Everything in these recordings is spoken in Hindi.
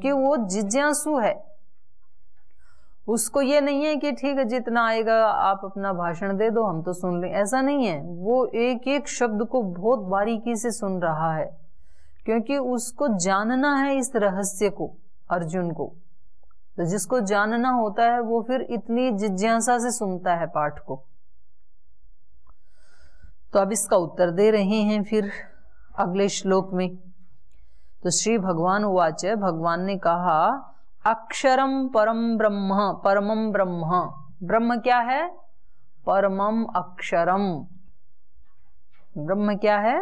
क्योंकि वो जिज्ञासु है। उसको ये नहीं है कि ठीक है जितना आएगा आप अपना भाषण दे दो हम तो सुन लें, ऐसा नहीं है। वो एक एक शब्द को बहुत बारीकी से सुन रहा है, क्योंकि उसको जानना है इस रहस्य को, अर्जुन को। तो जिसको जानना होता है वो फिर इतनी जिज्ञासा से सुनता है पाठ को। तो अब इसका उत्तर दे रहे हैं फिर अगले श्लोक में। तो श्री भगवान उवाच, भगवान ने कहा अक्षरम परम ब्रह्म, परमम ब्रह्म। ब्रह्म क्या है? परमम अक्षरम। ब्रह्म क्या है?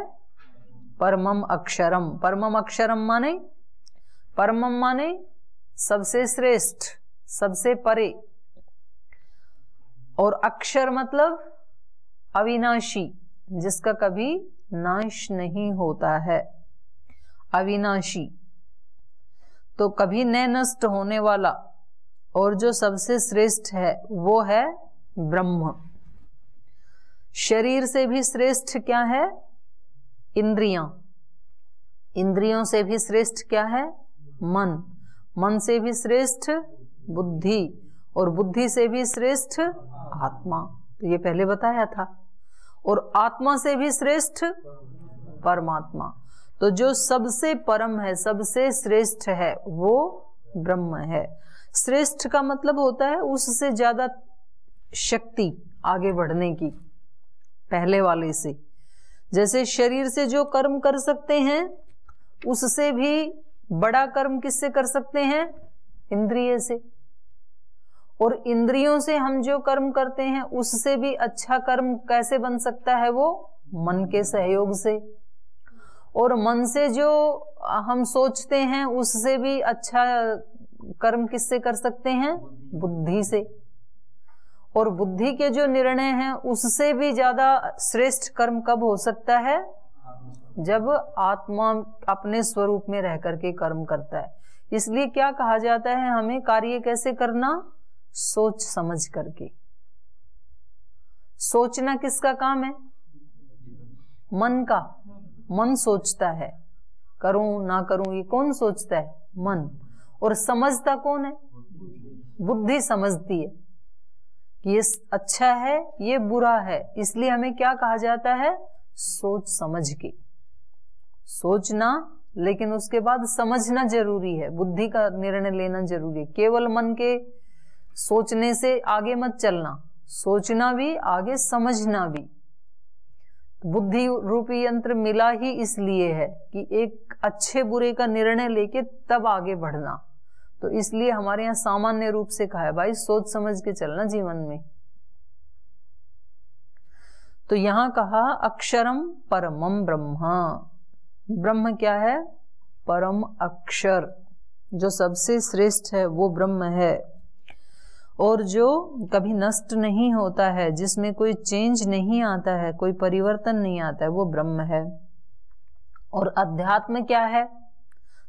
परमम अक्षरम। परमम अक्षरम माने, परमम माने सबसे श्रेष्ठ, सबसे परे, और अक्षर मतलब अविनाशी, जिसका कभी नाश नहीं होता है, अविनाशी। तो कभी न नष्ट होने वाला, और जो सबसे श्रेष्ठ है वो है ब्रह्म। शरीर से भी श्रेष्ठ क्या है? इंद्रियां। इंद्रियों से भी श्रेष्ठ क्या है? मन। मन से भी श्रेष्ठ बुद्धि, और बुद्धि से भी श्रेष्ठ आत्मा। तो ये पहले बताया था। और आत्मा से भी श्रेष्ठ परमात्मा। तो जो सबसे परम है, सबसे श्रेष्ठ है, वो ब्रह्म है। श्रेष्ठ का मतलब होता है उससे ज्यादा शक्ति आगे बढ़ने की, पहले वाले से। जैसे शरीर से जो कर्म कर सकते हैं, उससे भी बड़ा कर्म किससे कर सकते हैं? इंद्रिय से। और इंद्रियों से हम जो कर्म करते हैं, उससे भी अच्छा कर्म कैसे बन सकता है? वो मन के सहयोग से। और मन से जो हम सोचते हैं, उससे भी अच्छा कर्म किससे कर सकते हैं? बुद्धि से। और बुद्धि के जो निर्णय हैं, उससे भी ज्यादा श्रेष्ठ कर्म कब हो सकता है? जब आत्मा अपने स्वरूप में रह करके कर्म करता है। इसलिए क्या कहा जाता है हमें कार्य कैसे करना? सोच समझ करके। सोचना किसका काम है? मन का। मन सोचता है, करूं ना करूं ये कौन सोचता है? मन। और समझता कौन है? बुद्धि समझती है कि ये अच्छा है, ये बुरा है। इसलिए हमें क्या कहा जाता है? सोच समझ के सोचना, लेकिन उसके बाद समझना जरूरी है, बुद्धि का निर्णय लेना जरूरी है। केवल मन के सोचने से आगे मत चलना, सोचना भी, आगे समझना भी। बुद्धि रूपी यंत्र मिला ही इसलिए है कि एक अच्छे बुरे का निर्णय लेके तब आगे बढ़ना। तो इसलिए हमारे यहाँ सामान्य रूप से कहा है भाई सोच समझ के चलना जीवन में। तो यहां कहा अक्षरम परमम ब्रह्म। ब्रह्म क्या है? परम अक्षर, जो सबसे श्रेष्ठ है वो ब्रह्म है। और जो कभी नष्ट नहीं होता है, जिसमें कोई चेंज नहीं आता है, कोई परिवर्तन नहीं आता है, वो ब्रह्म है। और अध्यात्म क्या है?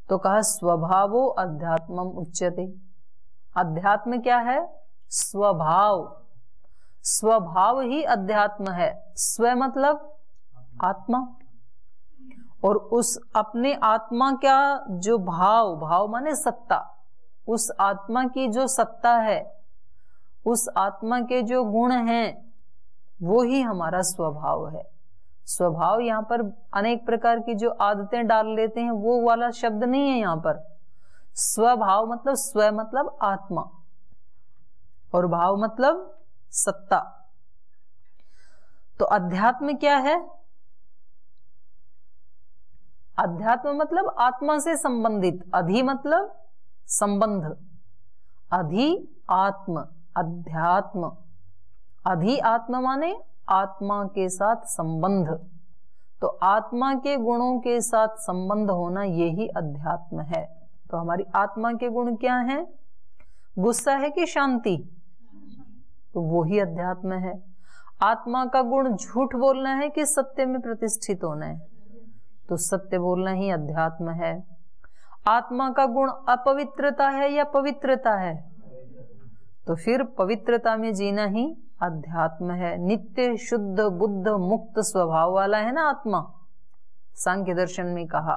तो कहा स्वभावो अध्यात्मम उच्यते। अध्यात्म क्या है? स्वभाव। स्वभाव ही अध्यात्म है। स्व मतलब आत्मा। और उस अपने आत्मा का जो भाव, भाव माने सत्ता, उस आत्मा की जो सत्ता है, उस आत्मा के जो गुण हैं, वो ही हमारा स्वभाव है। स्वभाव यहाँ पर अनेक प्रकार की जो आदतें डाल लेते हैं, वो वाला शब्द नहीं है यहाँ पर। स्वभाव मतलब स्व मतलब आत्मा, और भाव मतलब सत्ता। तो अध्यात्म क्या है? अध्यात्म मतलब आत्मा से संबंधित। अधि मतलब संबंध, अधि आत्म, अध्यात्म। अधि आत्म माने आत्मा के साथ संबंध। तो आत्मा के गुणों के साथ संबंध होना यही अध्यात्म है। तो हमारी आत्मा के गुण क्या हैं? गुस्सा है कि शांति? तो वो ही अध्यात्म है। आत्मा का गुण झूठ बोलना है कि सत्य में प्रतिष्ठित होना है? तो सत्य बोलना ही अध्यात्म है। आत्मा का गुण अपवित्रता है या पवित्रता है? तो फिर पवित्रता में जीना ही अध्यात्म है। नित्य शुद्ध बुद्ध मुक्त स्वभाव वाला है ना आत्मा, सांख्य दर्शन में कहा।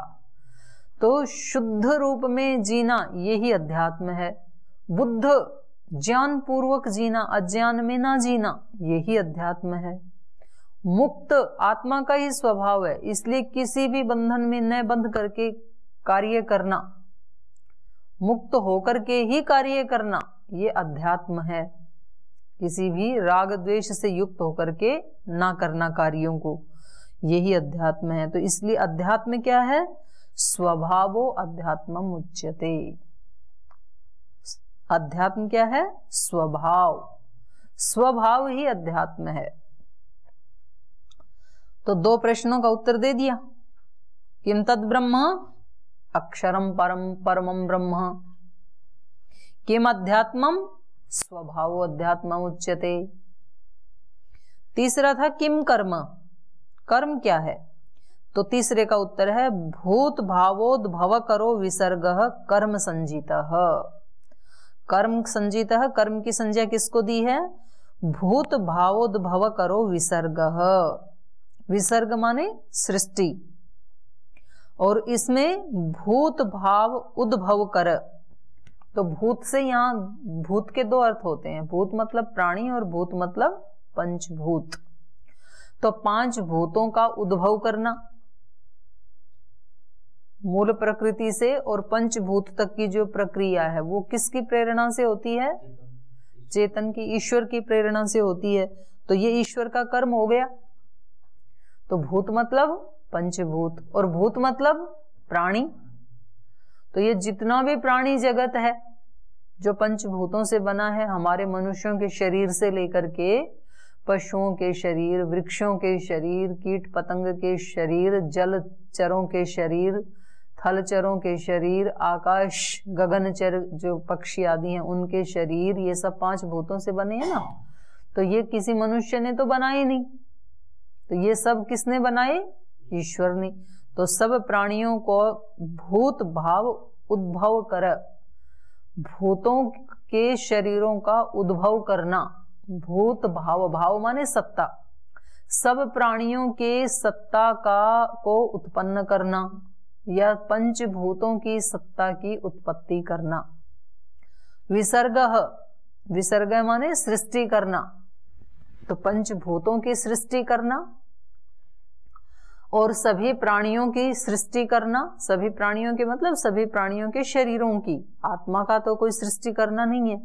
तो शुद्ध रूप में जीना यही अध्यात्म है। बुद्ध ज्ञान पूर्वक जीना, अज्ञान में ना जीना, यही अध्यात्म है। मुक्त आत्मा का ही स्वभाव है, इसलिए किसी भी बंधन में न बंध करके कार्य करना, मुक्त होकर के ही कार्य करना, ये अध्यात्म है। किसी भी राग द्वेष से युक्त होकर के ना करना कार्यों को, यही अध्यात्म है। तो इसलिए अध्यात्म क्या है? स्वभावो अध्यात्मम उच्यते। अध्यात्म क्या है? स्वभाव। स्वभाव ही अध्यात्म है। तो 2 प्रश्नों का उत्तर दे दिया। किम तद ब्रह्म? अक्षरम परम परमम ब्रह्म। किम अध्यात्मम? स्वभावो अध्यात्मम उच्यते। तीसरा था किम कर्म? कर्म क्या है? तो तीसरे का उत्तर है भूत भावोद्भव करो विसर्गः कर्म संजीतः। कर्म संजीतः, कर्म की संज्ञा किसको दी है? भूत भावोद्भव करो विसर्गः। विसर्ग माने सृष्टि, और इसमें भूत भाव उद्भव कर। तो भूत से यहाँ भूत के 2 अर्थ होते हैं, भूत मतलब प्राणी और भूत मतलब पंचभूत। तो 5 भूतों का उद्भव करना मूल प्रकृति से, और पंचभूत तक की जो प्रक्रिया है वो किसकी प्रेरणा से होती है? चेतन की, ईश्वर की प्रेरणा से होती है। तो ये ईश्वर का कर्म हो गया। तो भूत मतलब पंचभूत, और भूत मतलब प्राणी। तो ये जितना भी प्राणी जगत है जो पंचभूतों से बना है, हमारे मनुष्यों के शरीर से लेकर के पशुओं के शरीर, वृक्षों के शरीर, कीट पतंग के शरीर, जलचरों के शरीर, थलचरों के शरीर, आकाश गगनचर जो पक्षी आदि हैं उनके शरीर, ये सब 5 भूतों से बने हैं ना। तो ये किसी मनुष्य ने तो बनाए नहीं, तो ये सब किसने बनाए? ईश्वर ने। तो सब प्राणियों को भूत भाव उद्भव कर, भूतों के शरीरों का उद्भव करना। भूत भाव, भाव माने सत्ता, सब प्राणियों के सत्ता को उत्पन्न करना, या पंचभूतों की सत्ता की उत्पत्ति करना। विसर्ग, विसर्ग माने सृष्टि करना। तो पंचभूतों की सृष्टि करना और सभी प्राणियों की सृष्टि करना। सभी प्राणियों के मतलब सभी प्राणियों के शरीरों की, आत्मा का तो कोई सृष्टि करना नहीं है।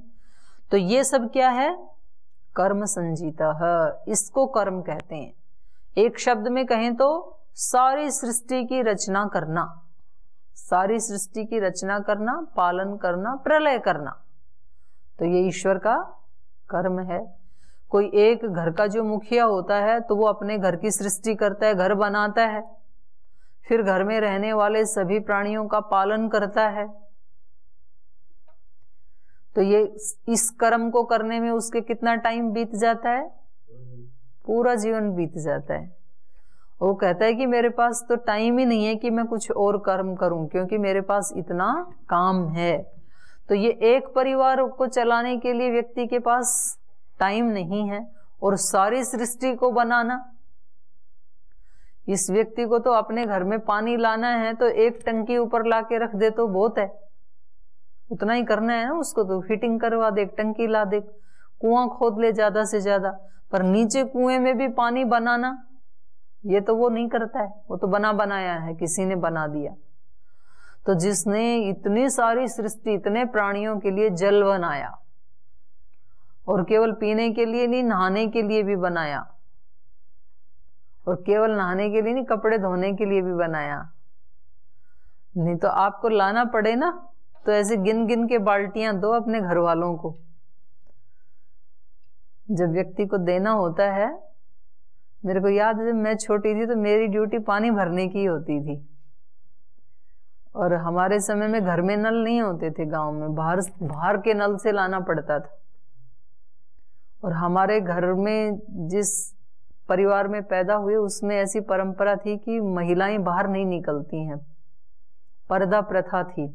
तो ये सब क्या है? कर्म संजीतः, इसको कर्म कहते हैं। एक शब्द में कहें तो सारी सृष्टि की रचना करना, सारी सृष्टि की रचना करना, पालन करना, प्रलय करना, तो ये ईश्वर का कर्म है। कोई एक घर का जो मुखिया होता है तो वो अपने घर की सृष्टि करता है, घर बनाता है, फिर घर में रहने वाले सभी प्राणियों का पालन करता है। तो ये इस कर्म को करने में उसके कितना टाइम बीत जाता है? पूरा जीवन बीत जाता है। वो कहता है कि मेरे पास तो टाइम ही नहीं है कि मैं कुछ और कर्म करूं, क्योंकि मेरे पास इतना काम है। तो ये एक परिवार को चलाने के लिए व्यक्ति के पास टाइम नहीं है, और सारी सृष्टि को बनाना, इस व्यक्ति को तो अपने घर में पानी लाना है तो एक टंकी ऊपर लाके रख दे तो बहुत है, उतना ही करना है ना उसको, तो फिटिंग करवा दे, टंकी ला दे, कुआं खोद ले ज्यादा से ज्यादा, पर नीचे कुएं में भी पानी बनाना ये तो वो नहीं करता है, वो तो बना बनाया है, किसी ने बना दिया। तो जिसने इतनी सारी सृष्टि, इतने प्राणियों के लिए जल बनाया, और केवल पीने के लिए नहीं, नहाने के लिए भी बनाया, और केवल नहाने के लिए नहीं, कपड़े धोने के लिए भी बनाया। नहीं तो आपको लाना पड़े ना, तो ऐसे गिन गिन के बाल्टियां दो अपने घर वालों को। जब व्यक्ति को देना होता है, मेरे को याद है जब मैं छोटी थी तो मेरी ड्यूटी पानी भरने की होती थी, और हमारे समय में घर में नल नहीं होते थे गांव में, बाहर के नल से लाना पड़ता था। और हमारे घर में जिस परिवार में पैदा हुए उसमें ऐसी परंपरा थी कि महिलाएं बाहर नहीं निकलती हैं, पर्दा प्रथा थी,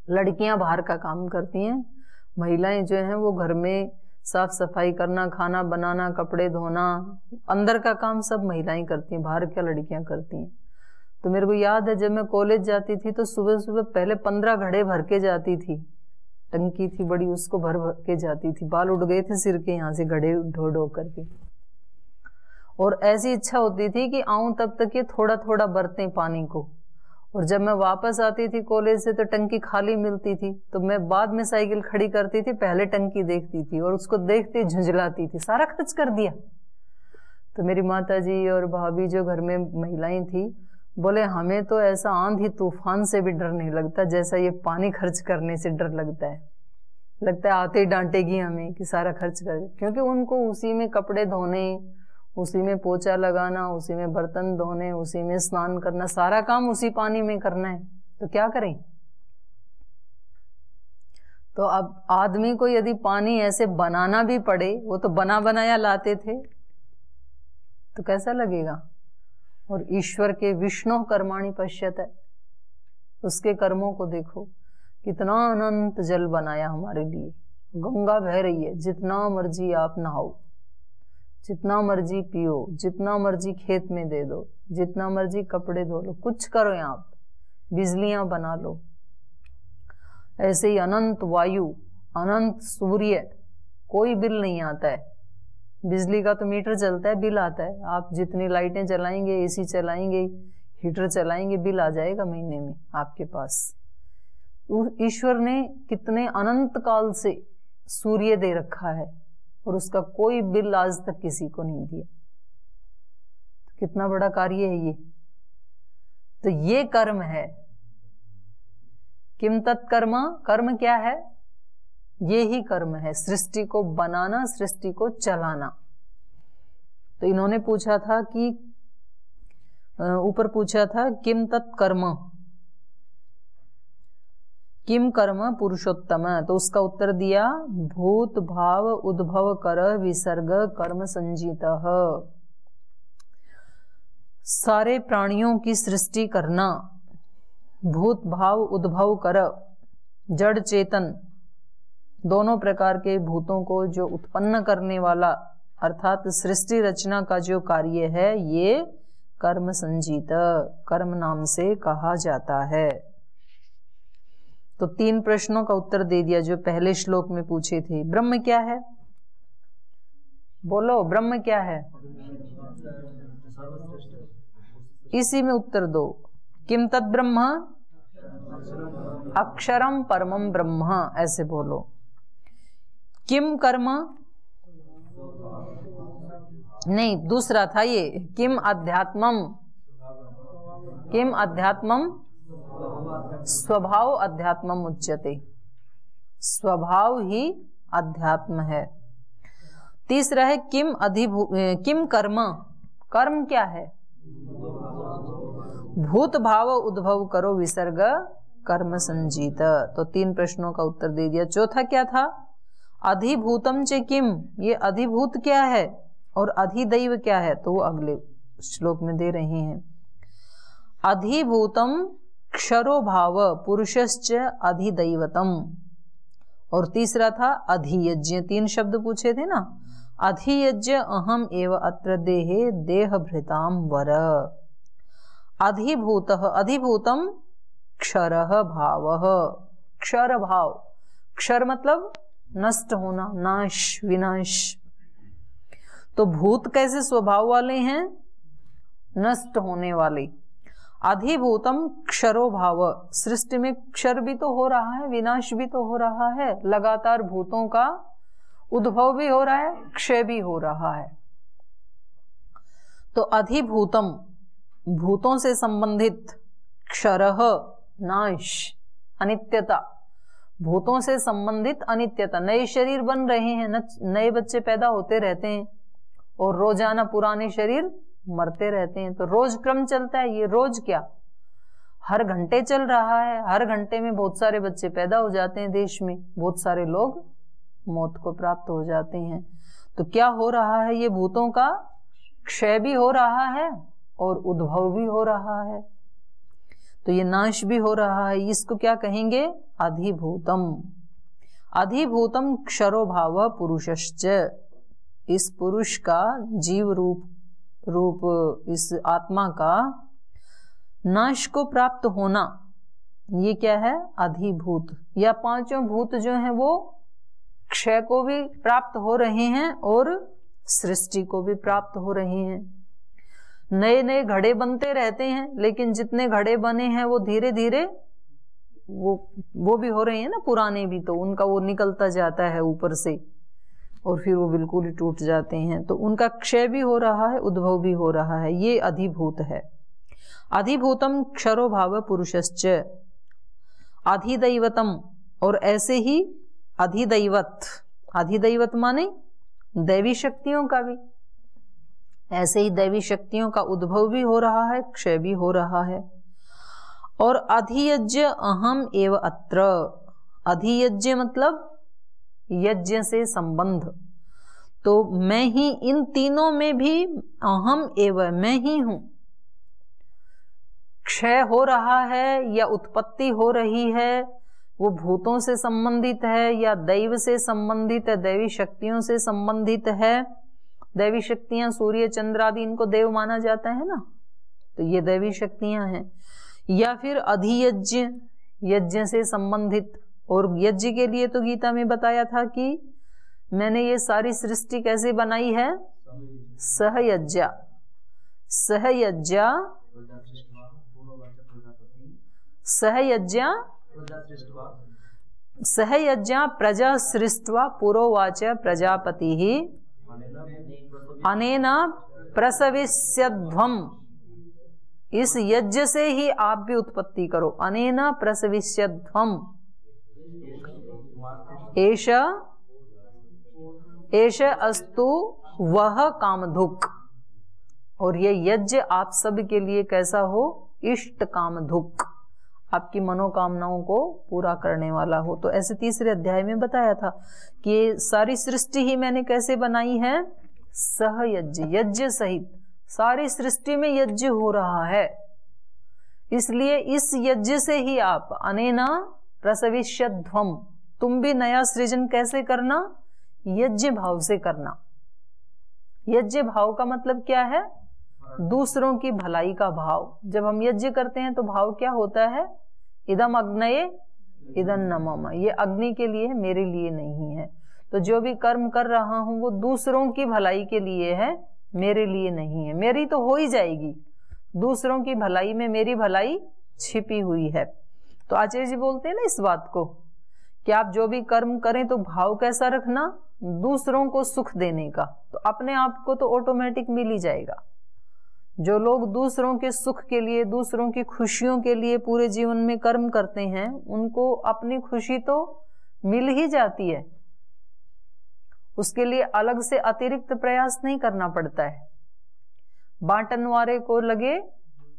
लड़कियां बाहर का काम करती हैं, महिलाएं जो हैं वो घर में साफ सफाई करना, खाना बनाना, कपड़े धोना, अंदर का काम सब महिलाएं करती हैं, बाहर क्या लड़कियां करती हैं। तो मेरे को याद है जब मैं कॉलेज जाती थी तो सुबह सुबह पहले 15 घड़े भर के जाती थी, टंकी थी बड़ी, उसको भर भर के जाती थी। बाल उड़ गए थे सिर के यहाँ से घड़े ढो ढो करके, और ऐसी इच्छा होती थी कि आऊं तब तक ये थोड़ा थोड़ा बरतें पानी को। और जब मैं वापस आती थी कॉलेज से तो टंकी खाली मिलती थी, तो मैं बाद में साइकिल खड़ी करती थी, पहले टंकी देखती थी और उसको देखते झुंझलाती थी, सारा खर्च कर दिया। तो मेरी माता जी और भाभी जो घर में महिलाएं थी बोले हमें तो ऐसा आंधी तूफान से भी डर नहीं लगता जैसा ये पानी खर्च करने से डर लगता है। लगता है आते ही डांटेगी हमें कि सारा खर्च कर, क्योंकि उनको उसी में कपड़े धोने, उसी में पोछा लगाना, उसी में बर्तन धोने, उसी में स्नान करना, सारा काम उसी पानी में करना है। तो क्या करें। तो अब आदमी को यदि पानी ऐसे बनाना भी पड़े, वो तो बना बनाया लाते थे, तो कैसा लगेगा। और ईश्वर के विष्णु कर्माणि पश्यत है, उसके कर्मों को देखो, कितना अनंत जल बनाया हमारे लिए। गंगा बह रही है, जितना मर्जी आप नहाओ, जितना मर्जी पियो, जितना मर्जी खेत में दे दो, जितना मर्जी कपड़े धो लो, कुछ करो आप, बिजलियां बना लो। ऐसे ही अनंत वायु, अनंत सूर्य, कोई बिल नहीं आता है। बिजली का तो मीटर चलता है, बिल आता है। आप जितनी लाइटें चलाएंगे, एसी चलाएंगे, हीटर चलाएंगे, बिल आ जाएगा महीने में आपके पास। ईश्वर ने कितने अनंत काल से सूर्य दे रखा है और उसका कोई बिल आज तक किसी को नहीं दिया। तो कितना बड़ा कार्य है ये। तो ये कर्म है। किम तत्कर्म, कर्म क्या है, ये ही कर्म है, सृष्टि को बनाना, सृष्टि को चलाना। तो इन्होंने पूछा था कि ऊपर पूछा था किम तत्कर्म, किम कर्म पुरुषोत्तम, तो उसका उत्तर दिया भूत भाव उद्भव कर विसर्ग कर्म संजीतः। सारे प्राणियों की सृष्टि करना, भूत भाव उद्भव कर, जड़ चेतन दोनों प्रकार के भूतों को जो उत्पन्न करने वाला अर्थात सृष्टि रचना का जो कार्य है, ये कर्म संजीत, कर्म नाम से कहा जाता है। तो 3 प्रश्नों का उत्तर दे दिया जो पहले श्लोक में पूछे थे। ब्रह्म क्या है, बोलो ब्रह्म क्या है, इसी में उत्तर दो। किम तद ब्रह्म, अक्षरम परमम ब्रह्म, ऐसे बोलो। किम कर्म, नहीं दूसरा था ये, किम अध्यात्मम, किम अध्यात्मम, स्वभाव अध्यात्मम उच्यते, स्वभाव ही अध्यात्म है। तीसरा है किम किम कर्म, कर्म क्या है, भूत भाव उद्भव करो विसर्ग कर्म संजीत। तो 3 प्रश्नों का उत्तर दे दिया। चौथा क्या था, अधिभूतम च किम, ये अधिभूत क्या है और अधिदैव क्या है, तो वो अगले श्लोक में दे रहे हैं। अधिभूतम क्षरो भाव पुरुषश्च अधिदैवतम, और तीसरा था अधियज्ञ। 3 शब्द पूछे थे ना, अधियज्ञ अहम एव अत्र देहे देहभृताम वर। अधिभूतः, अधिभूतम क्षरः भावः, क्षर भाव, क्षर मतलब नष्ट होना, नाश, विनाश। तो भूत कैसे स्वभाव वाले हैं, नष्ट होने वाले। अधिभूतम क्षरो भाव, सृष्टि में क्षर भी तो हो रहा है, विनाश भी तो हो रहा है, लगातार भूतों का उद्भव भी हो रहा है, क्षय भी हो रहा है। तो अधिभूतम भूतों से संबंधित, क्षरः नाश, अनित्यता, भूतों से संबंधित अनित्यता। नए शरीर बन रहे हैं, नए बच्चे पैदा होते रहते हैं और रोजाना पुराने शरीर मरते रहते हैं। तो रोज क्रम चलता है, ये रोज क्या हर घंटे चल रहा है। हर घंटे में बहुत सारे बच्चे पैदा हो जाते हैं देश में, बहुत सारे लोग मौत को प्राप्त हो जाते हैं। तो क्या हो रहा है, ये भूतों का क्षय भी हो रहा है और उद्भव भी हो रहा है, तो ये नाश भी हो रहा है। इसको क्या कहेंगे, अधिभूतम। अधिभूतम क्षरो भाव पुरुषश्च, इस पुरुष का जीव रूप इस आत्मा का नाश को प्राप्त होना, ये क्या है? अधिभूत। या पांचों भूत जो हैं वो क्षय को भी प्राप्त हो रहे हैं और सृष्टि को भी प्राप्त हो रहे हैं। नए नए घड़े बनते रहते हैं, लेकिन जितने घड़े बने हैं वो धीरे धीरे वो भी हो रहे हैं ना, पुराने भी, तो उनका वो निकलता जाता है ऊपर से और फिर वो बिल्कुल ही टूट जाते हैं, तो उनका क्षय भी हो रहा है, उद्भव भी हो रहा है। ये अधिभूत है। अधिभूतम क्षरो भाव पुरुषश्च अधिदैवतम, और ऐसे ही अधिदैवत, अधिदैवत माने दैवी शक्तियों का भी, ऐसे ही दैवी शक्तियों का उद्भव भी हो रहा है, क्षय भी हो रहा है। और अधियज्ञ अहम एव अत्र, अधियज्ञ मतलब यज्ञ से संबंध, तो मैं ही इन तीनों में भी, अहम एव मैं ही हूं। क्षय हो रहा है या उत्पत्ति हो रही है, वो भूतों से संबंधित है या दैव से संबंधित है, दैवी शक्तियों से संबंधित है। दैवी शक्तियां सूर्य चंद्र आदि, इनको देव माना जाता है ना, तो ये दैवी शक्तियां हैं। या फिर अधियज्ञ, यज्ञ से संबंधित। और यज्ञ के लिए तो गीता में बताया था कि मैंने ये सारी सृष्टि कैसे बनाई है? सहयज्ञा, सहयज्ञा, सहयज्ञा, सहयज्ञा प्रजा सृष्ट्वा पुरोवाच प्रजापति ही अनेन प्रसविष्यध्वम, इस यज्ञ से ही आप भी उत्पत्ति करो। अनेन प्रसविष्यध्वम, एष अस्तु वह कामधुक्, और ये यज्ञ आप सब के लिए कैसा हो? इष्ट कामधुक्, आपकी मनोकामनाओं को पूरा करने वाला हो। तो ऐसे तीसरे अध्याय में बताया था कि ये सारी सृष्टि ही मैंने कैसे बनाई है? सहयज्ञ, यज्ञ सहित सारी सृष्टि में यज्ञ हो रहा है, इसलिए इस यज्ञ से ही आप अनेना प्रसविष्यध्वम, तुम भी नया सृजन कैसे करना? यज्ञ भाव से करना। यज्ञ भाव का मतलब क्या है? दूसरों की भलाई का भाव। जब हम यज्ञ करते हैं तो भाव क्या होता है? इदम अग्नये इदं न मम, ये अग्नि के लिए है, मेरे लिए नहीं है। तो जो भी कर्म कर रहा हूं वो दूसरों की भलाई के लिए है, मेरे लिए नहीं है। मेरी तो हो ही जाएगी, दूसरों की भलाई में मेरी भलाई छिपी हुई है। तो आचार्य जी बोलते हैं ना इस बात को कि आप जो भी कर्म करें तो भाव कैसा रखना? दूसरों को सुख देने का, तो अपने आप को तो ऑटोमेटिक मिल ही जाएगा। जो लोग दूसरों के सुख के लिए, दूसरों की खुशियों के लिए पूरे जीवन में कर्म करते हैं, उनको अपनी खुशी तो मिल ही जाती है, उसके लिए अलग से अतिरिक्त प्रयास नहीं करना पड़ता है। बांटन वाले को लगे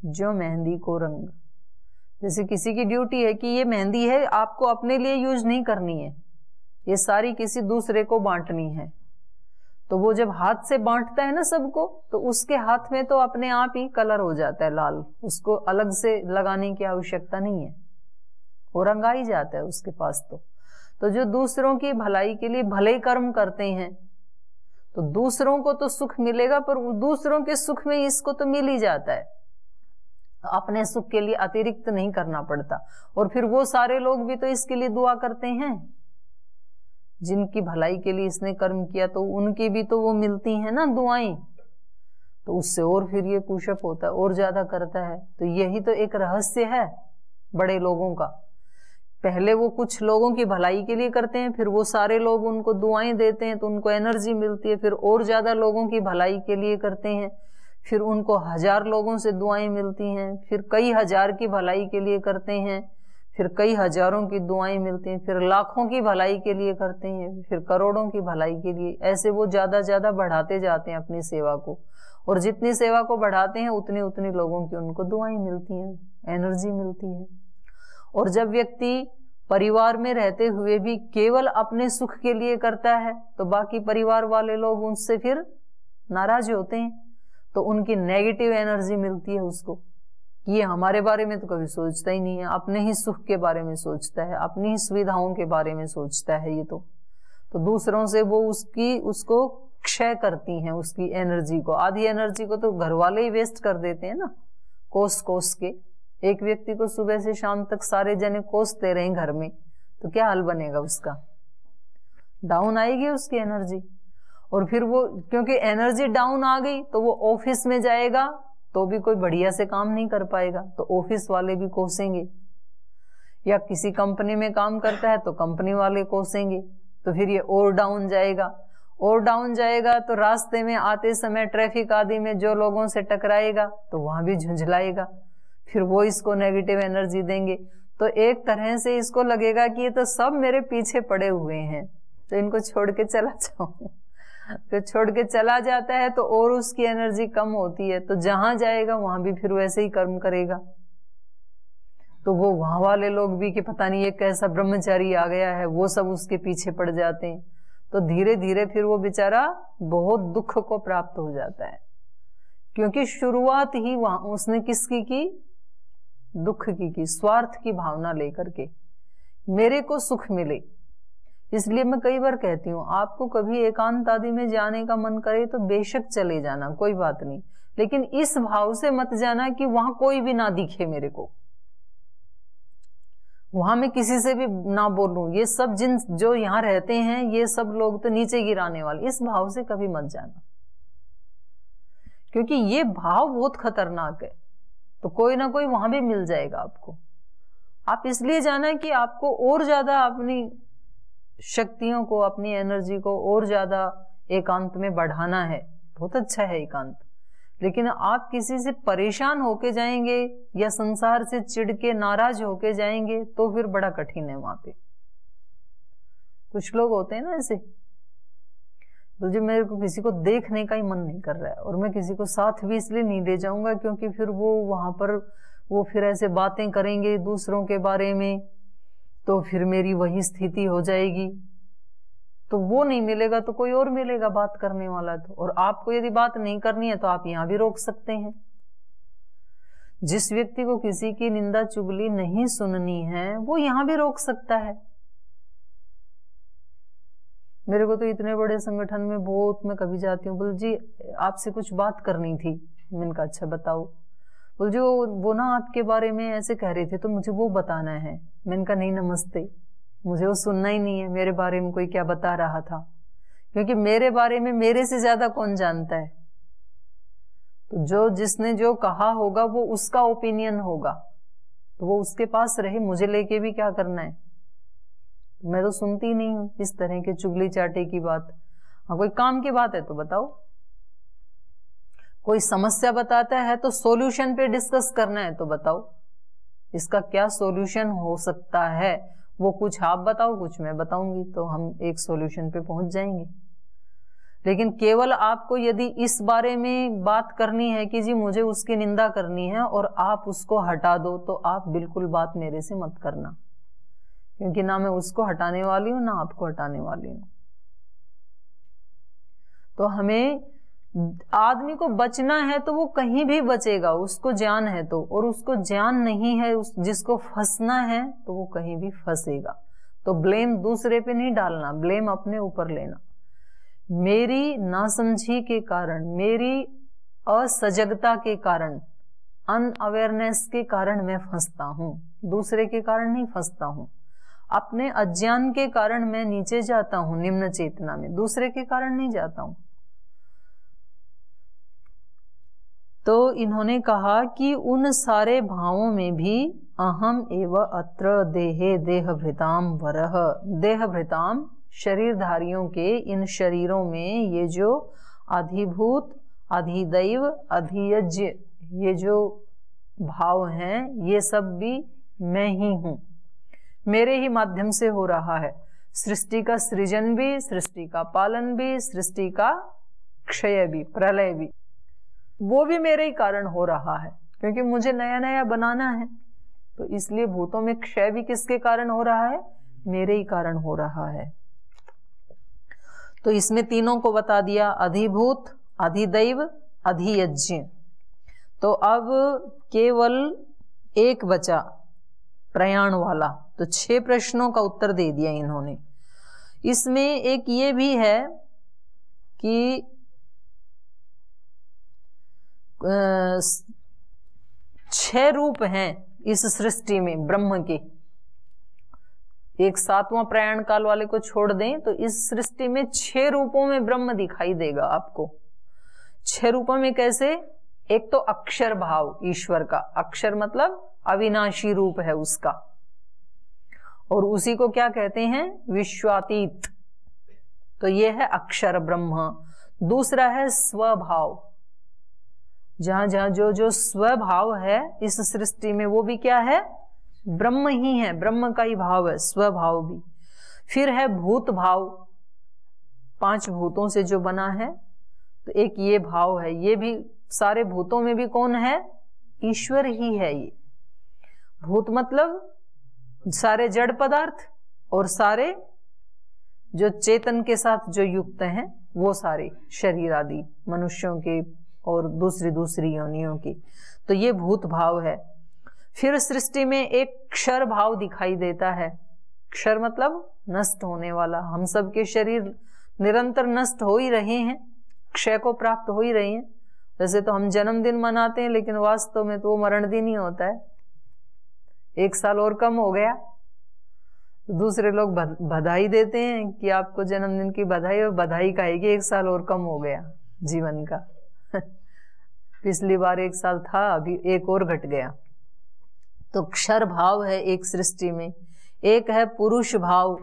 जो मेहंदी को रंग, जैसे किसी की ड्यूटी है कि ये मेहंदी है, आपको अपने लिए यूज नहीं करनी है, ये सारी किसी दूसरे को बांटनी है। तो वो जब हाथ से बांटता है ना सबको, तो उसके हाथ में तो अपने आप ही कलर हो जाता है लाल, उसको अलग से लगाने की आवश्यकता नहीं है, वो रंगा ही जाता है उसके पास। तो जो दूसरों की भलाई के लिए भले कर्म करते हैं, तो दूसरों को तो सुख मिलेगा, पर दूसरों के सुख में इसको तो मिल ही जाता है, तो अपने सुख के लिए अतिरिक्त नहीं करना पड़ता। और फिर वो सारे लोग भी तो इसके लिए दुआ करते हैं, जिनकी भलाई के लिए इसने कर्म किया, तो उनकी भी तो वो मिलती है ना दुआएं, तो उससे और फिर ये पुशअप होता है और ज्यादा करता है। तो यही तो एक रहस्य है बड़े लोगों का। पहले वो कुछ लोगों की भलाई के लिए करते हैं, फिर वो सारे लोग उनको दुआएं देते हैं तो उनको एनर्जी मिलती है, फिर और ज्यादा लोगों की भलाई के लिए करते हैं, फिर उनको 1000 लोगों से दुआएं मिलती हैं, फिर कई हजार की भलाई के लिए करते हैं, फिर कई हजारों की दुआएं मिलती हैं, फिर लाखों की भलाई के लिए करते हैं, फिर करोड़ों की भलाई के लिए। ऐसे वो ज्यादा ज्यादा बढ़ाते जाते हैं अपनी सेवा को, और जितनी सेवा को बढ़ाते हैं उतनी उतनी लोगों की उनको दुआएं मिलती हैं, एनर्जी मिलती है। और जब व्यक्ति परिवार में रहते हुए भी केवल अपने सुख के लिए करता है, तो बाकी परिवार वाले लोग उनसे फिर नाराज होते हैं, तो उनकी नेगेटिव एनर्जी मिलती है उसको, ये हमारे बारे में तो कभी सोचता ही नहीं है, अपने ही सुख के बारे में सोचता है, अपनी ही सुविधाओं के बारे में सोचता है। ये तो दूसरों से वो उसको क्षय करती हैं, उसकी एनर्जी को। आधी एनर्जी को तो घर वाले ही वेस्ट कर देते हैं ना, कोस कोस के, एक व्यक्ति को सुबह से शाम तक सारे जने कोसते रहे घर में, तो क्या हाल बनेगा उसका? डाउन आएगी उसकी एनर्जी। और फिर वो, क्योंकि एनर्जी डाउन आ गई तो वो ऑफिस में जाएगा तो भी कोई बढ़िया से काम नहीं कर पाएगा, तो ऑफिस वाले भी कोसेंगे। या किसी कंपनी में काम करता है तो कंपनी वाले कोसेंगे, तो फिर ये और डाउन जाएगा। और डाउन जाएगा तो रास्ते में आते समय ट्रैफिक आदि में जो लोगों से टकराएगा तो वहां भी झुंझलाएगा, फिर वो इसको नेगेटिव एनर्जी देंगे। तो एक तरह से इसको लगेगा कि ये तो सब मेरे पीछे पड़े हुए हैं, तो इनको छोड़ के चला जाऊं। तो छोड़ के चला जाता है तो और उसकी एनर्जी कम होती है, तो जहां जाएगा वहां भी फिर वैसे ही कर्म करेगा। तो वो वहां वाले लोग भी कि पता नहीं ये कैसा ब्रह्मचारी आ गया है, वो सब उसके पीछे पड़ जाते हैं। तो धीरे धीरे फिर वो बेचारा बहुत दुख को प्राप्त हो जाता है, क्योंकि शुरुआत ही वहां उसने किसकी की? दुख की, स्वार्थ की भावना लेकर के, मेरे को सुख मिले। इसलिए मैं कई बार कहती हूँ, आपको कभी एकांत आदि में जाने का मन करे तो बेशक चले जाना, कोई बात नहीं, लेकिन इस भाव से मत जाना कि वहां कोई भी ना दिखे मेरे को, वहां मैं किसी से भी ना बोलूं, ये सब जिन जो यहाँ रहते हैं ये सब लोग तो नीचे गिराने वाले, इस भाव से कभी मत जाना, क्योंकि ये भाव बहुत खतरनाक है। तो कोई ना कोई वहां भी मिल जाएगा आपको। आप इसलिए जाना कि आपको और ज्यादा अपनी शक्तियों को, अपनी एनर्जी को और ज्यादा एकांत में बढ़ाना है। बहुत अच्छा है एकांत, लेकिन आप किसी से परेशान होके जाएंगे या संसार से चिढ़ के नाराज होके जाएंगे तो फिर बड़ा कठिन है वहां पे। कुछ लोग होते हैं ना ऐसे, बोले मेरे को किसी को देखने का ही मन नहीं कर रहा है और मैं किसी को साथ भी इसलिए नहीं ले जाऊंगा क्योंकि फिर वो वहां पर वो फिर ऐसे बातें करेंगे दूसरों के बारे में, तो फिर मेरी वही स्थिति हो जाएगी। तो वो नहीं मिलेगा तो कोई और मिलेगा बात करने वाला। तो और आपको यदि बात नहीं करनी है तो आप यहां भी रोक सकते हैं। जिस व्यक्ति को किसी की निंदा चुगली नहीं सुननी है वो यहां भी रोक सकता है। मेरे को तो इतने बड़े संगठन में बहुत, मैं कभी जाती हूँ, बोल जी आपसे कुछ बात करनी थी। मैंने कहा अच्छा बताओ। बोल जो वो ना आपके बारे में ऐसे कह रहे थे तो मुझे वो बताना है। मैंने कहा नहीं नमस्ते, मुझे वो सुनना ही नहीं है, मेरे बारे में कोई क्या बता रहा था, क्योंकि मेरे बारे में मेरे से ज्यादा कौन जानता है। तो जो जिसने जो कहा होगा वो उसका ओपिनियन होगा, तो वो उसके पास रहे, मुझे लेके भी क्या करना है। मैं तो सुनती नहीं हूं इस तरह के चुगली चाटे की बात। हाँ कोई काम की बात है तो बताओ, कोई समस्या बताता है तो सॉल्यूशन पे डिस्कस करना है तो बताओ इसका क्या सॉल्यूशन हो सकता है। वो कुछ आप बताओ कुछ मैं बताऊंगी तो हम एक सॉल्यूशन पे पहुंच जाएंगे। लेकिन केवल आपको यदि इस बारे में बात करनी है कि जी मुझे उसकी निंदा करनी है और आप उसको हटा दो, तो आप बिल्कुल बात मेरे से मत करना, क्योंकि ना मैं उसको हटाने वाली हूं ना आपको हटाने वाली हूं। तो हमें आदमी को बचना है तो वो कहीं भी बचेगा, उसको ज्ञान है तो, और उसको ज्ञान नहीं है, जिसको फंसना है तो वो कहीं भी फंसेगा। तो ब्लेम दूसरे पे नहीं डालना, ब्लेम अपने ऊपर लेना। मेरी नासमझी के कारण, मेरी असजगता के कारण, अनअवेयरनेस के कारण मैं फंसता हूं, दूसरे के कारण नहीं फंसता हूं। अपने अज्ञान के कारण मैं नीचे जाता हूं निम्न चेतना में, दूसरे के कारण नहीं जाता हूं। तो इन्होंने कहा कि उन सारे भावों में भी अहम एव अत्र देहे देहभृताम वरह, देहभृताम शरीरधारियों के इन शरीरों में ये जो अधिभूत, अधिदैव, अधियज्ञ ये जो भाव हैं ये सब भी मैं ही हूं, मेरे ही माध्यम से हो रहा है। सृष्टि का सृजन भी, सृष्टि का पालन भी, सृष्टि का क्षय भी, प्रलय भी, वो भी मेरे ही कारण हो रहा है, क्योंकि मुझे नया नया बनाना है। तो इसलिए भूतों में क्षय भी किसके कारण हो रहा है? मेरे ही कारण हो रहा है। तो इसमें तीनों को बता दिया, अधिभूत, अधिदैव, अधियज्ञ। तो अब केवल एक बचा प्रयाण वाला। तो 6 प्रश्नों का उत्तर दे दिया इन्होंने। इसमें एक ये भी है कि 6 रूप हैं इस सृष्टि में ब्रह्म के। एक 7वां प्रयाण काल वाले को छोड़ दें तो इस सृष्टि में 6 रूपों में ब्रह्म दिखाई देगा आपको। 6 रूपों में कैसे? एक तो अक्षर भाव ईश्वर का, अक्षर मतलब अविनाशी रूप है उसका, और उसी को क्या कहते हैं? विश्वातीत। तो ये है अक्षर ब्रह्म। दूसरा है स्वभाव, जहां जहां जो जो स्वभाव है इस सृष्टि में वो भी क्या है? ब्रह्म ही है, ब्रह्म का ही भाव है, स्वभाव भी। फिर है भूत भाव, 5 भूतों से जो बना है, तो एक ये भाव है। ये भी सारे भूतों में भी कौन है? ईश्वर ही है। ये भूत मतलब सारे जड़ पदार्थ और सारे जो चेतन के साथ जो युक्त हैं वो सारे शरीर आदि मनुष्यों के और दूसरी योनियों की, तो ये भूत भाव है। फिर सृष्टि में एक क्षर भाव दिखाई देता है। क्षर मतलब नष्ट होने वाला। हम सब के शरीर निरंतर नष्ट हो ही रहे हैं, क्षय को प्राप्त हो ही रहे हैं। वैसे तो हम जन्मदिन मनाते हैं, लेकिन वास्तव में तो वो मरण दिन ही होता है। 1 साल और कम हो गया, दूसरे लोग बधाई देते हैं कि आपको जन्मदिन की बधाई, और बधाई कहेगी 1 साल और कम हो गया जीवन का। पिछली बार 1 साल था, अभी 1 और घट गया। तो क्षर भाव है एक सृष्टि में। एक है पुरुष भाव,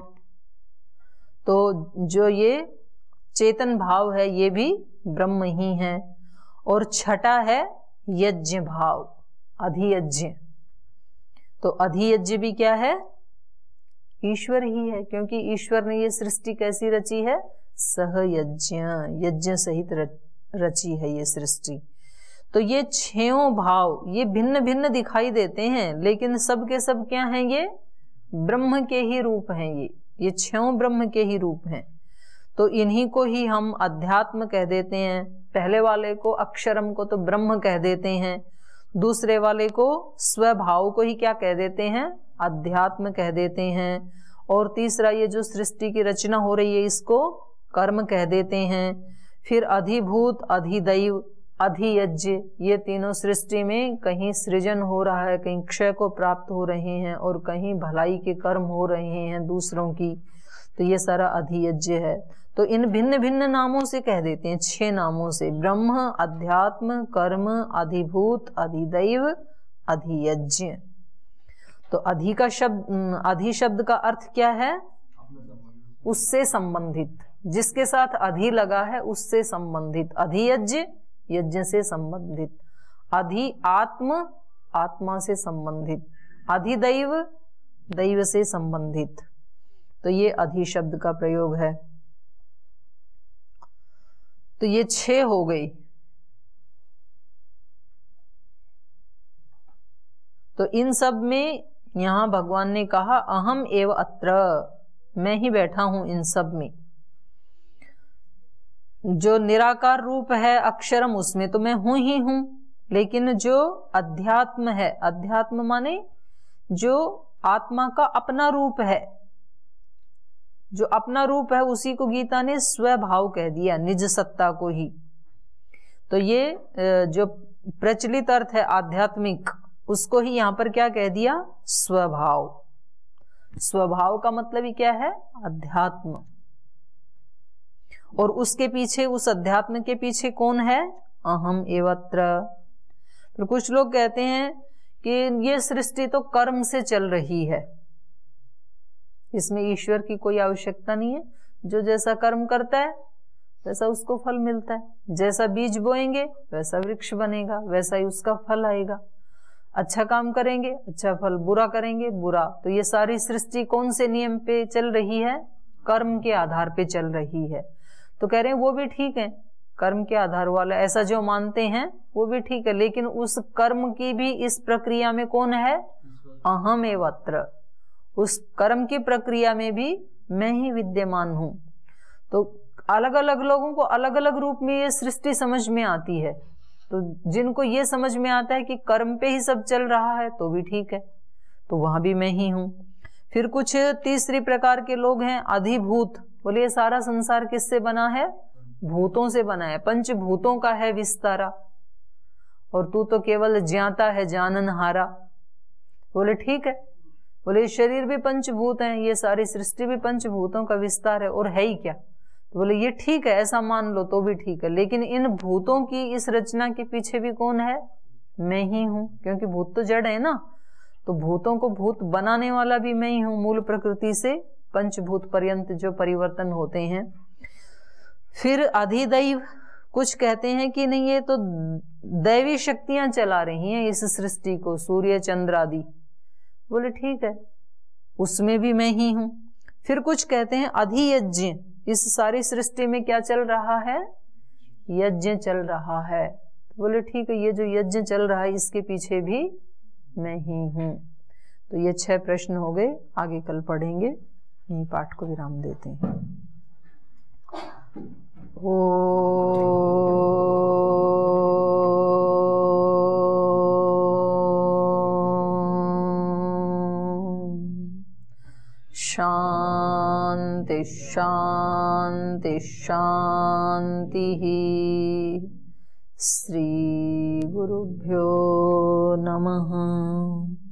तो जो ये चेतन भाव है ये भी ब्रह्म ही है। और छठा है यज्ञ भाव, अधियज्ञ। तो अधियज्ञ भी क्या है? ईश्वर ही है, क्योंकि ईश्वर ने ये सृष्टि कैसी रची है? सहयज्ञ, यज्ञ सहित रची है ये सृष्टि। तो ये 6 भाव ये भिन्न भिन्न दिखाई देते हैं, लेकिन सब के सब क्या हैं? ये ब्रह्म के ही रूप हैं। ये 6 ब्रह्म के ही रूप हैं। तो इन्हीं को ही हम अध्यात्म कह देते हैं। पहले वाले को अक्षरम को तो ब्रह्म कह देते हैं, दूसरे वाले को स्वभाव को ही क्या कह देते हैं? अध्यात्म कह देते हैं। और तीसरा ये जो सृष्टि की रचना हो रही है इसको कर्म कह देते हैं। फिर अधिभूत, अधिदैव, अधियज्ञ, ये तीनों सृष्टि में कहीं सृजन हो रहा है, कहीं क्षय को प्राप्त हो रहे हैं, और कहीं भलाई के कर्म हो रहे हैं दूसरों की। तो ये सारा अधियज्ञ है। तो इन भिन्न भिन्न नामों से कह देते हैं, 6 नामों से, ब्रह्म, अध्यात्म, कर्म, अधिभूत, अधिदैव, अधियज्ञ। तो अधि का शब्द, अधि शब्द का अर्थ क्या है? उससे संबंधित, जिसके साथ अधि लगा है उससे संबंधित। अधियज्ञ, यज्ञ से संबंधित। अधि आत्म, आत्मा से संबंधित। अधिदैव, दैव से संबंधित। तो ये अधि शब्द का प्रयोग है। तो ये 6 हो गई। तो इन सब में यहां भगवान ने कहा अहम एव अत्र, मैं ही बैठा हूं इन सब में। जो निराकार रूप है अक्षरम, उसमें तो मैं हूं ही हूं, लेकिन जो अध्यात्म है, अध्यात्म माने जो आत्मा का अपना रूप है, जो अपना रूप है उसी को गीता ने स्वभाव कह दिया, निज सत्ता को ही। तो ये जो प्रचलित अर्थ है आध्यात्मिक, उसको ही यहां पर क्या कह दिया? स्वभाव। स्वभाव का मतलब ही क्या है? अध्यात्म। और उसके पीछे, उस अध्यात्म के पीछे कौन है? अहम एवत्र। तो कुछ लोग कहते हैं कि ये सृष्टि तो कर्म से चल रही है, इसमें ईश्वर की कोई आवश्यकता नहीं है। जो जैसा कर्म करता है वैसा उसको फल मिलता है। जैसा बीज बोएंगे वैसा वृक्ष बनेगा, वैसा ही उसका फल आएगा। अच्छा काम करेंगे अच्छा फल, बुरा करेंगे बुरा। तो ये सारी सृष्टि कौन से नियम पे चल रही है? कर्म के आधार पे चल रही है। तो कह रहे हैं वो भी ठीक है, कर्म के आधार वाला ऐसा जो मानते हैं वो भी ठीक है, लेकिन उस कर्म की भी इस प्रक्रिया में कौन है? अहम एवत्र। उस कर्म की प्रक्रिया में भी मैं ही विद्यमान हूं। तो अलग अलग लोगों को अलग अलग रूप में ये सृष्टि समझ में आती है। तो जिनको ये समझ में आता है कि कर्म पे ही सब चल रहा है तो भी ठीक है, तो वहां भी मैं ही हूं। फिर कुछ तीसरी प्रकार के लोग हैं अधिभूत। बोले सारा संसार किससे बना है? भूतों से बना है, पंचभूतों का है विस्तारा। और तू तो केवल ज्ञाता है जाननहारा। बोले ठीक है। बोले शरीर भी पंचभूत हैं, ये सारी सृष्टि भी पंचभूतों का विस्तार है, और है ही क्या। तो बोले ये ठीक है, ऐसा मान लो तो भी ठीक है, लेकिन इन भूतों की इस रचना के पीछे भी कौन है? मैं ही हूं, क्योंकि भूत तो जड़ है ना, तो भूतों को भूत बनाने वाला भी मैं ही हूं। मूल प्रकृति से पंचभूत पर्यंत जो परिवर्तन होते हैं। फिर अधिदैव, कुछ कहते हैं कि नहीं ये तो दैवी शक्तियां चला रही हैं इस सृष्टि को, सूर्य चंद्र आदि। बोले ठीक है, उसमें भी मैं ही हूं। फिर कुछ कहते हैं अधियज्ञ, इस सारी सृष्टि में क्या चल रहा है? यज्ञ चल रहा है। बोले ठीक है, ये जो यज्ञ चल रहा है इसके पीछे भी मैं ही हूं। तो ये 6 प्रश्न हो गए, आगे कल पढ़ेंगे। यही पाठ को विराम देते हैं। शांति शांति शांति। श्री गुरुभ्यो नमः।